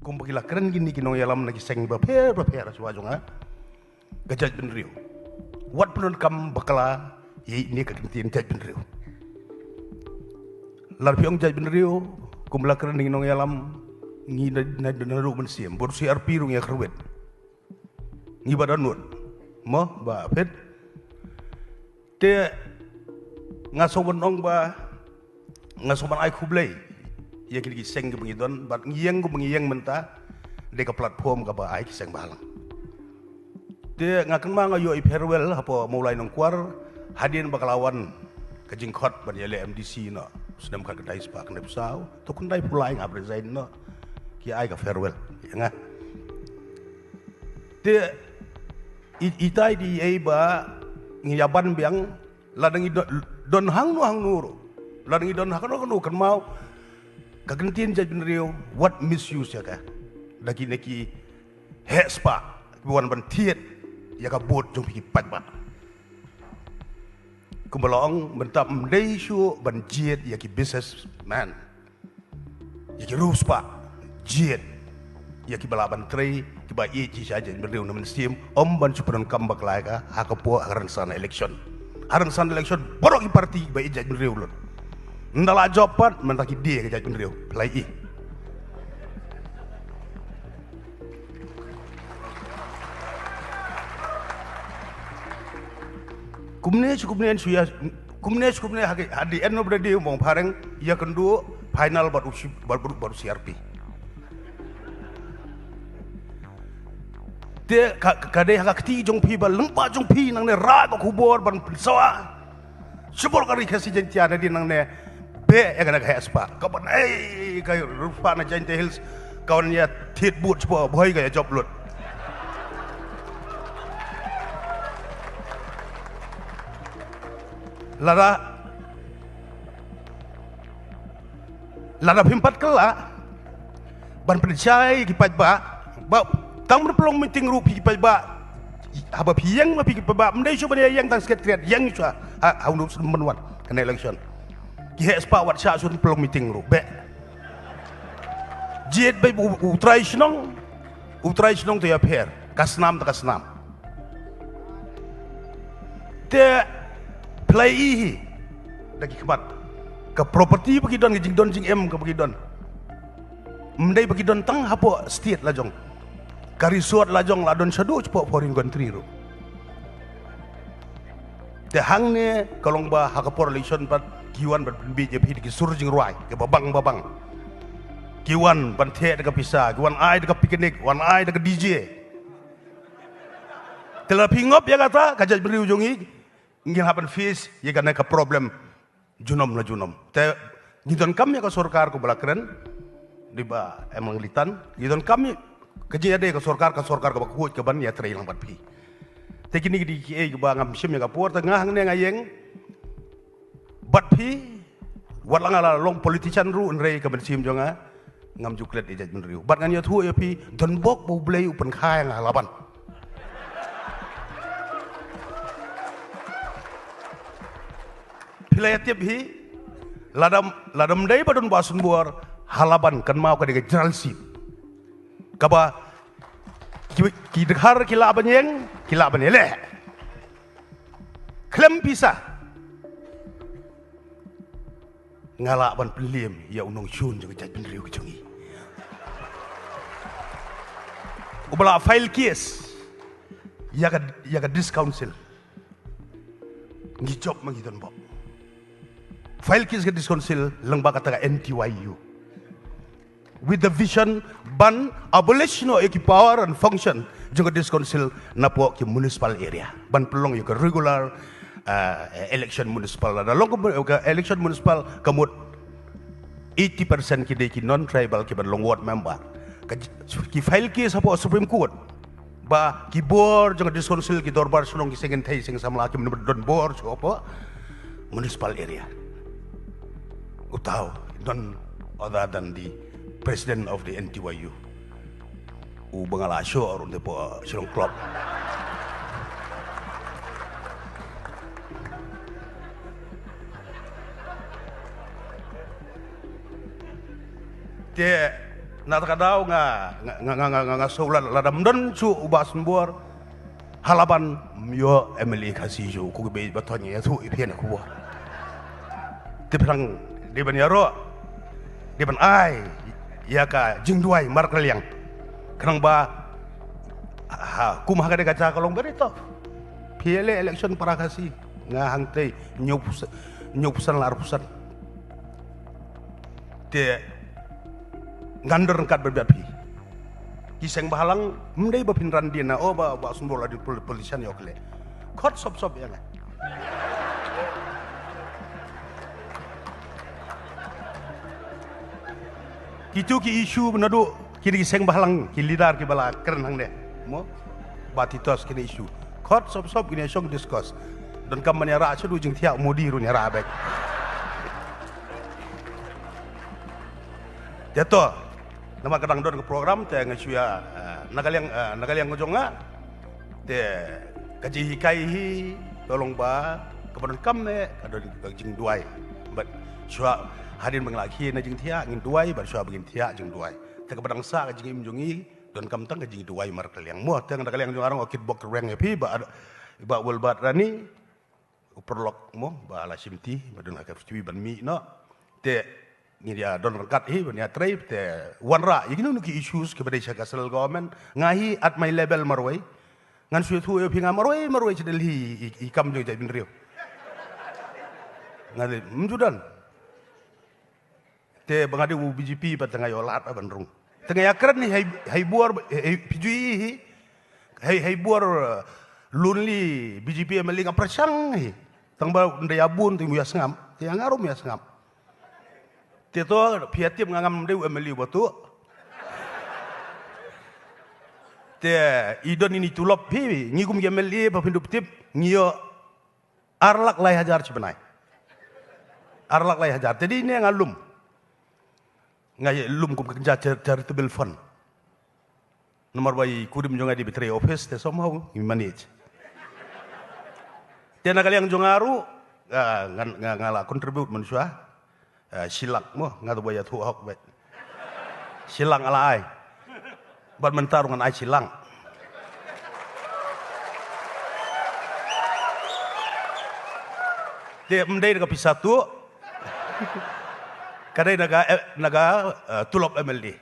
Kung bagila keren gini kinong yalam lagi seng prepare suajonga. Gajaj benriu. Wat penun kam bakala ye ini kegentin jaj benriu. Lar piong jaj benriu kumbla keren kinong yalam ngi na naru mensiem bor CRP rung ya kerwet. Ngi badan nun. Mo ba pet. Te ngasoban ong ba ngasoban ai kublai. Ya kini seng ke bengidon, bat ngiyeng ko bengiyeng menta deka platform ka ba ai kiseng balang. Dia ngakan mga yo farewell hapo mulai nong kuar hadin bakalawan kajingkot ban yele MDC no sedem ka kedai spa kena pisau to kundai pulai ngap resign no ki ai ka farewell ya nga. Dia itai di ai ba ngiyaban biang ladang don hang nuru ladang don hang no kan mau kagentin jaj benriu what misuse ya ka daki neki hespa buan ban tiet ya ka bot jong pi pat ba kumbalong mentap mdei shu ban jiet ya ki business man ya ki ruspa jiet ya ki balaban trei ki ba ye ji saja benriu namen sim om ban supron kambak lai ka ha ka po aran sana election borok ki parti ba jaj benriu lon ndala jopat mentaki dia ke jaj benriu play i kumne suya kumne hadi end of the day mong pareng ya kendu final baru CRP te kade haka kti jong pi ba lengpa jong pi nang ne ra ko kubor ban sawa sebor kari kasi jentiana di nang ne be ya kana kayak spa kapan kayak rupa na Giant Hills kawannya tit boot sebuah boy kayak job lot lada pimpat kela ban percaya kipat ba tang berpelong meeting rupi kipat ba haba piyang ma kipat ba mendai coba dia yang tang sekret yang cua haunu menuan kena election kihe spa wat sha sun pelong meeting ru be jet bay utrai snong to ya per kasnam te play ihi dagi kebat ke property bagi don jing don jing em ke bagi don mendai bagi don tang hapo state lajong kari suat lajong ladon sadu cepo foreign country ru te hang ne kalong ba hakapor election pat kiwan ban BJP di surjing ruai ke babang kiwan ban the de pisa kiwan ai de piknik wan ai de DJ telapi ngop ya kata kajaj beri ujungi ngin happen fees ya kana ka problem junom te ngidon kami ka sorkar ko balakren di ba emang litan ngidon kami kaji ade ka sorkar ka ba ke ban ya trailang bat pi te kini di ba ngam sim ya ka por tengah ne ngayeng bat pi wat langala long politician ru nrei ka ban sim jonga ngam juklet ijaj menriu bat ngan ya thu ya pi don bok bu blei upen khai ngalaban pilaya tiap hi ladam dai badun basun buar halaban kan mau ka diga generalship kaba ki dekhar kilaban ele klem pisah ngalak ban peliem ya unong syun jeng jaj benriu kejongi ubala file case ya ka discouncil ngijop mangidon bok file case ka discouncil lengba kata NTYU with the vision ban abolition of power and function jeng discouncil napo ki municipal area ban pelong ya ka regular election municipal ada long election municipal kamut 80% ki non tribal ki ban long ward member ki file case hapo Supreme Court ba ki bor jeng diskonsil ki dorbar sunong ki sengen thai sing samla ki don bor so apa municipal area utau don other than the president of the NTYU u bangala show aron de po silong club te Na takadaw nga sulan ladam don su ubas mbor halaban yo Emily kasiju ku be batonya tu ipien ku. Tiprang di ban yaro di ban ai ya ka jingduai markaliang kanang ba kumah ka kaca kalong berito piele election para kasi nga hangtay nyupusan larupusan te ngander kat berbiapi kiseng bahalang mendai bapin randina oh ba sumbola di polisian ya okle kot sop ya nga kitu ki isu menadu kiri kiseng bahalang ki lidar ki bala keren hang de mo batitos kini isu kot sop kini song discuss dan kam menyara sedu jeng tiak mudiru nyara abek jatuh nama kadang don ke program te ngasuya nagaliang ngojonga te kaji hikai hi tolong ba kepada kam ne kado jeng duai but syua hadin mengelaki na jeng tiak ngin duai bar syua begin tiak jeng duai te kepada sa jeng imjongi don kam tang jeng duai mar kaliang mo te nagaliang jongarang okit bok reng epi ba wulbat rani uperlok mo ba ala simti badon akaf ciwi ban mi no te ngiria don rekat hi bania tribe te wanra yigino nuki issues kepada central government ngahi at my level marwai ngan suy thu yo pinga marwai cedel hi ikam jo jai bin rio ngade mjudan te bangade u BJP patanga yo lat ban rung tengah yakran ni hai buar pijui hai buar lonely BJP meling aprasang hi tangba ndayabun tu muyas ngam te ngarum muyas ngam Tito piatip ngangam dew emeli batu. Te idon ini tulop pi ngigum gemeli papindup tip ngio arlak lai hajar cibenai. Arlak lai hajar. Jadi ini yang alum. Ngai lum kum kerja charitable fund. Nomor bayi kudim jonga di betray office te somehow manage. Te nakali yang jongaru ngala contribute manusia. Silak mo ngatu baya tu hok bet silang ala ai ban mentarungan ai silang dia mendai dekat pisatu kadai naga tulop MLD